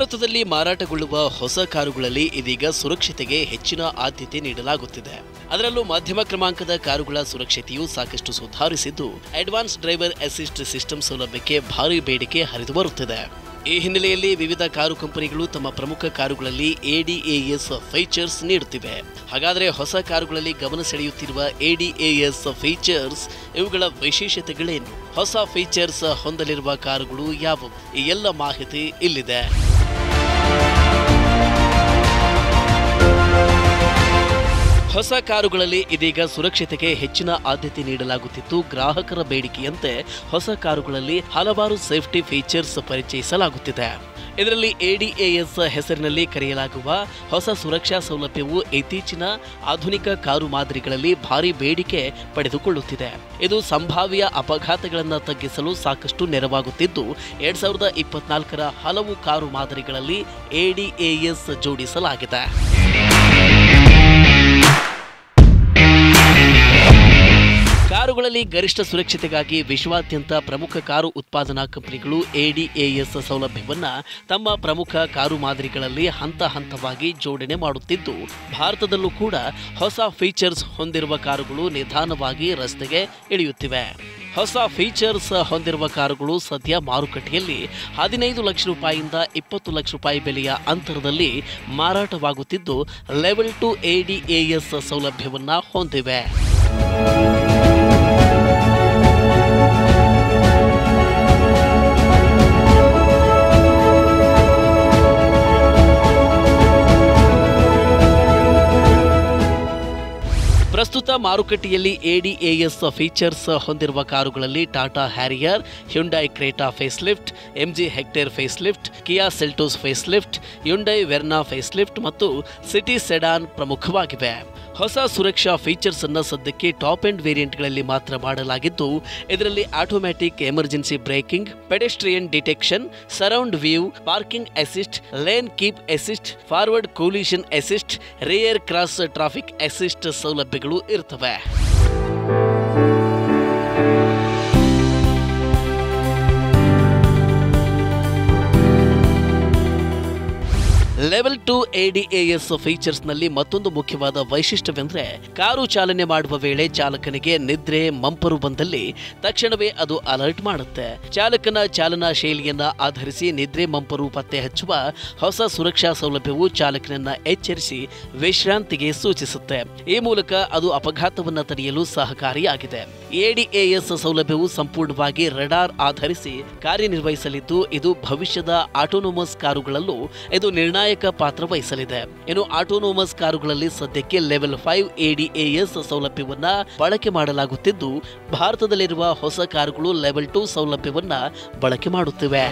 ಭಾರತದಲ್ಲಿ ಮಾರಾಟಗೊಳ್ಳುವ ಹೊಸ ಕಾರುಗಳಲ್ಲಿ ಇದೀಗ ಸುರಕ್ಷತೆಗೆ ಹೆಚ್ಚಿನ ಆದ್ಯತೆ ನೀಡಲಾಗುತ್ತಿದೆ. ಅದರಲ್ಲೂ ಮಧ್ಯಮ ಕ್ರಮಾಂಕದ ಕಾರುಗಳ ಸುರಕ್ಷತೆಯು ಸಾಕಷ್ಟು ಸುಧಾರಿಸಿದ್ದು, ಅಡ್ವಾನ್ಸ್ ಡ್ರೈವರ್ ಅಸಿಸ್ಟ್ ಸಿಸ್ಟಮ್ ಸೌಲಭ್ಯಕ್ಕೆ ಭಾರಿ ಬೇಡಿಕೆ ಹರಿದು ಬರುತ್ತಿದೆ. ಈ ಹಿನ್ನೆಲೆಯಲ್ಲಿ ವಿವಿಧ ಕಾರು ಕಂಪನಿಗಳು ತಮ್ಮ ಪ್ರಮುಖ ಕಾರುಗಳಲ್ಲಿ ADAS ಫೀಚರ್ಸ್ ನೀಡುತ್ತಿವೆ. ಹಾಗಾದರೆ ಹೊಸ ಕಾರುಗಳಲ್ಲಿ ಗಮನ ಸೆಳೆಯುತ್ತಿರುವ ADAS ಫೀಚರ್ಸ್, ಇವುಗಳ ವಿಶೇಷತೆಗಳೇನು? ಹೊಸ ಫೀಚರ್ಸ್ ಹೊಂದಲಿರುವ ಕಾರುಗಳು ಯಾವುವು? ಈ ಎಲ್ಲ ಮಾಹಿತಿ ಇಲ್ಲಿದೆ. ಹೊಸ ಕಾರುಗಳಲ್ಲಿ ಇದೀಗ ಸುರಕ್ಷತೆಗೆ ಹೆಚ್ಚಿನ ಆದ್ಯತೆ ನೀಡಲಾಗುತ್ತಿದ್ದು, ಗ್ರಾಹಕರ ಬೇಡಿಕೆಯಂತೆ ಹೊಸ ಕಾರುಗಳಲ್ಲಿ ಹಲವಾರು ಸೇಫ್ಟಿ ಫೀಚರ್ಸ್ ಪರಿಚಯಿಸಲಾಗುತ್ತಿದೆ. ಇದರಲ್ಲಿ ADAS ಹೆಸರಿನಲ್ಲಿ ಕರೆಯಲಾಗುವ ಹೊಸ ಸುರಕ್ಷಾ ಸೌಲಭ್ಯವು ಇತ್ತೀಚಿನ ಆಧುನಿಕ ಕಾರು ಮಾದರಿಗಳಲ್ಲಿ ಭಾರಿ ಬೇಡಿಕೆ ಪಡೆದುಕೊಳ್ಳುತ್ತಿದೆ. ಇದು ಸಂಭಾವ್ಯ ಅಪಘಾತಗಳನ್ನು ತಗ್ಗಿಸಲು ಸಾಕಷ್ಟು ನೆರವಾಗುತ್ತಿದ್ದು, 2024ರ ಹಲವು ಕಾರು ಮಾದರಿಗಳಲ್ಲಿ ADAS ಜೋಡಿಸಲಾಗಿದೆ. ಕಾರುಗಳಲ್ಲಿ ಗರಿಷ್ಠ ಸುರಕ್ಷತೆಗಾಗಿ ವಿಶ್ವಾದ್ಯಂತ ಪ್ರಮುಖ ಕಾರು ಉತ್ಪಾದನಾ ಕಂಪನಿಗಳು ADAS ಸೌಲಭ್ಯವನ್ನು ತಮ್ಮ ಪ್ರಮುಖ ಕಾರು ಮಾದರಿಗಳಲ್ಲಿ ಹಂತ ಹಂತವಾಗಿ ಜೋಡಣೆ ಮಾಡುತ್ತಿದ್ದು, ಭಾರತದಲ್ಲೂ ಕೂಡ ಹೊಸ ಫೀಚರ್ಸ್ ಹೊಂದಿರುವ ಕಾರುಗಳು ನಿಧಾನವಾಗಿ ರಸ್ತೆಗೆ ಇಳಿಯುತ್ತಿವೆ. ಹೊಸ ಫೀಚರ್ಸ್ ಹೊಂದಿರುವ ಕಾರುಗಳು ಸದ್ಯ ಮಾರುಕಟ್ಟೆಯಲ್ಲಿ 15 ಲಕ್ಷ ರೂಪಾಯಿಯಿಂದ 20 ಲಕ್ಷ ರೂಪಾಯಿ ಬೆಲೆಯ ಅಂತರದಲ್ಲಿ ಮಾರಾಟವಾಗುತ್ತಿದ್ದು, ಲೆವೆಲ್ 2 ADAS ಸೌಲಭ್ಯವನ್ನು ಹೊಂದಿವೆ. ಪ್ರಸ್ತುತ ಮಾರುಕಟ್ಟೆಯಲ್ಲಿ ADAS ಫೀಚರ್ಸ್ ಹೊಂದಿರುವ ಕಾರುಗಳಲ್ಲಿ Tata Harrier, Hyundai Creta facelift, MG Hector facelift, Kia Seltos facelift, Hyundai Verna facelift ಮತ್ತು ಸಿಟಿ ಸೆಡಾನ್ ಪ್ರಮುಖವಾಗಿವೆ. ಹೊಸ ಸುರಕ್ಷಾ ಫೀಚರ್ಸ್ ಅನ್ನು ಸದ್ಯಕ್ಕೆ ಟಾಪ್ ಎಂಡ್ ವೇರಿಯಂಟ್ಗಳಲ್ಲಿ ಮಾತ್ರ ಮಾಡಲಾಗಿದ್ದು, ಇದರಲ್ಲಿ automatic emergency breaking, pedestrian detection, surround view, parking assist, lane keep assist, forward collision assist, rear cross traffic assist ಸೌಲಭ್ಯಗಳು ಇರ್ತವೆ. Level 2 ADAS ಫೀಚರ್ಸ್ನಲ್ಲಿ ಮತ್ತೊಂದು ಮುಖ್ಯವಾದ ವೈಶಿಷ್ಟ್ಯವೆಂದರೆ, ಕಾರು ಚಾಲನೆ ಮಾಡುವ ವೇಳೆ ಚಾಲಕನಿಗೆ ನಿದ್ರೆ, ಮಂಪರು ಬಂದಲ್ಲಿ ತಕ್ಷಣವೇ ಅದು ಅಲರ್ಟ್ ಮಾಡುತ್ತೆ. ಚಾಲಕನ ಚಾಲನಾ ಶೈಲಿಯನ್ನ ಆಧರಿಸಿ ನಿದ್ರೆ, ಮಂಪರು ಪತ್ತೆ ಹಚ್ಚುವ ಹೊಸ ಸುರಕ್ಷಾ ಸೌಲಭ್ಯವು ಚಾಲಕನನ್ನ ಎಚ್ಚರಿಸಿ ವಿಶ್ರಾಂತಿಗೆ ಸೂಚಿಸುತ್ತೆ. ಈ ಮೂಲಕ ಅದು ಅಪಘಾತವನ್ನು ತಡೆಯಲು ಸಹಕಾರಿಯಾಗಿದೆ. ADAS ಸೌಲಭ್ಯವು ಸಂಪೂರ್ಣವಾಗಿ ರಡಾರ್ ಆಧರಿಸಿ ಕಾರ್ಯನಿರ್ವಹಿಸಲಿದ್ದು, ಇದು ಭವಿಷ್ಯದ ಆಟೋನೋಮಸ್ ಕಾರುಗಳಲ್ಲೂ ಇದು ನಿರ್ಣಾಯಕ ಪಾತ್ರ ವಹಿಸಲಿದೆ. ಇನ್ನು ಆಟೋನೋಮಸ್ ಕಾರುಗಳಲ್ಲಿ ಸದ್ಯಕ್ಕೆ ಲೆವೆಲ್ 5 ADAS ಸೌಲಭ್ಯವನ್ನ ಬಳಕೆ ಮಾಡಲಾಗುತ್ತಿದ್ದು, ಭಾರತದಲ್ಲಿರುವ ಹೊಸ ಕಾರುಗಳು ಲೆವೆಲ್ 2 ಸೌಲಭ್ಯವನ್ನ ಬಳಕೆ ಮಾಡುತ್ತಿವೆ.